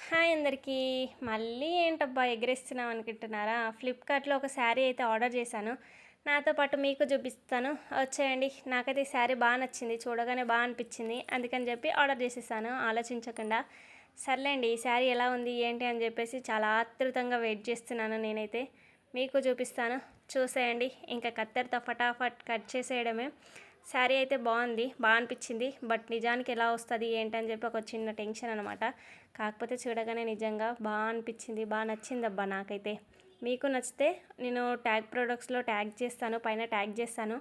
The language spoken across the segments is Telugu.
హాయ్ అందరికీ. మళ్ళీ ఏంటబ్బా ఎగరేస్తున్నాం అనుకుంటున్నారా? ఫ్లిప్‌కార్ట్‌లో ఒక శారీ అయితే ఆర్డర్ చేశాను. నాతో పాటు మీకు చూపిస్తాను. వచ్చేయండి. నాకైతే ఈ శారీ బాగా నచ్చింది. చూడగానే బాగా అనిపించింది. అందుకని చెప్పి ఆర్డర్ చేసేసాను ఆలోచించకుండా. సర్లేండి ఈ శారీ ఎలా ఉంది ఏంటి అని చెప్పేసి చాలా ఆతృతంగా వెయిట్ చేస్తున్నాను నేనైతే. మీకు చూపిస్తాను. చూసేయండి. ఇంకా కత్తెరతో ఫటాఫట్ కట్ చేసేయడమే. శారీ అయితే బాగుంది, బాగా అనిపించింది. బట్ నిజానికి ఎలా వస్తుంది ఏంటని చెప్పి ఒక చిన్న టెన్షన్ అనమాట. కాకపోతే చూడగానే నిజంగా బాగా అనిపించింది, బాగా నచ్చింది అబ్బా నాకైతే. మీకు నచ్చితే నేను ట్యాగ్ ప్రొడక్ట్స్లో ట్యాగ్ చేస్తాను, పైన ట్యాగ్ చేస్తాను.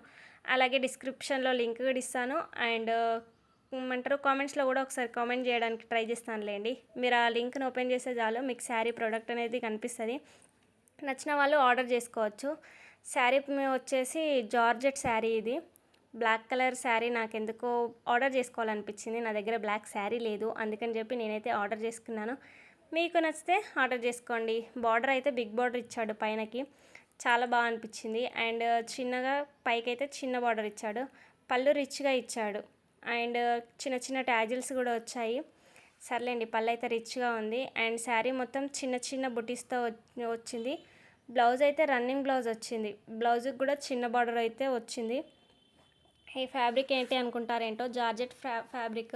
అలాగే డిస్క్రిప్షన్లో లింక్ కూడా ఇస్తాను. అండ్ ఏమంటారు కామెంట్స్లో కూడా ఒకసారి కామెంట్ చేయడానికి ట్రై చేస్తానులేండి. మీరు ఆ లింక్ని ఓపెన్ చేస్తే చాలు మీకు శారీ ప్రోడక్ట్ అనేది కనిపిస్తుంది. నచ్చిన వాళ్ళు ఆర్డర్ చేసుకోవచ్చు. శారీ వచ్చేసి జార్జెట్ శారీ ఇది. బ్లాక్ కలర్ శారీ నాకెందుకో ఆర్డర్ చేసుకోవాలనిపించింది. నా దగ్గర బ్లాక్ శారీ లేదు, అందుకని చెప్పి నేనైతే ఆర్డర్ చేసుకున్నాను. మీకు నచ్చితే ఆర్డర్ చేసుకోండి. బార్డర్ అయితే బిగ్ బార్డర్ ఇచ్చాడు పైనకి, చాలా బాగా అనిపించింది. అండ్ చిన్నగా పైకి అయితే చిన్న బార్డర్ ఇచ్చాడు. పళ్ళు రిచ్గా ఇచ్చాడు. అండ్ చిన్న చిన్న ట్యాజిల్స్ కూడా వచ్చాయి. సర్లేండి, పళ్ళు అయితే రిచ్గా ఉంది. అండ్ శారీ మొత్తం చిన్న చిన్న బుటీస్తో వచ్చింది. బ్లౌజ్ అయితే రన్నింగ్ బ్లౌజ్ వచ్చింది. బ్లౌజ్కి కూడా చిన్న బార్డర్ అయితే వచ్చింది. ఈ ఫ్యాబ్రిక్ ఏంటి అనుకుంటారేంటో, జార్జెట్ ఫ్యాబ్రిక్.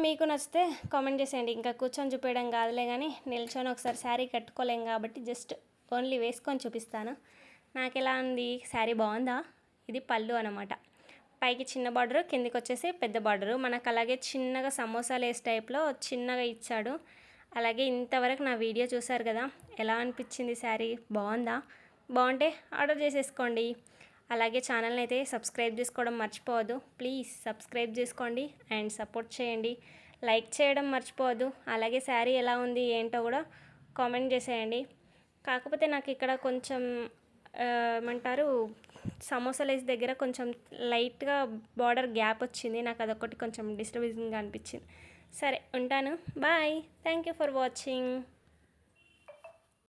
మీకు నచ్చితే కామెంట్ చేసేయండి. ఇంకా కూర్చొని చూపించడం కాదులే కానీ నిల్చొని ఒకసారి శారీ కట్టుకోలేం కాబట్టి జస్ట్ ఓన్లీ వేసుకొని చూపిస్తాను. నాకు ఎలా ఉంది శారీ, బాగుందా? ఇది పళ్ళు అనమాట. పైకి చిన్న బార్డరు, కిందికి వచ్చేసి పెద్ద బార్డరు. మనకు అలాగే చిన్నగా సమోసా లేస్ టైప్లో చిన్నగా ఇచ్చాడు. అలాగే ఇంతవరకు నా వీడియో చూసారు కదా, ఎలా అనిపించింది శారీ, బాగుందా? బాగుంటే ఆర్డర్ చేసేసుకోండి. అలాగే ఛానల్ని అయితే సబ్స్క్రైబ్ చేసుకోవడం మర్చిపోవద్దు. ప్లీజ్ సబ్స్క్రైబ్ చేసుకోండి అండ్ సపోర్ట్ చేయండి. లైక్ చేయడం మర్చిపోవద్దు. అలాగే శారీ ఎలా ఉంది ఏంటో కూడా కామెంట్ చేసేయండి. కాకపోతే నాకు ఇక్కడ కొంచెం ఏమంటారు సమోసా లేస్ దగ్గర కొంచెం లైట్గా బార్డర్ గ్యాప్ వచ్చింది. నాకు అదొకటి కొంచెం డిస్టర్బింగ్గా అనిపించింది. సరే ఉంటాను. Bye. Thank you for watching.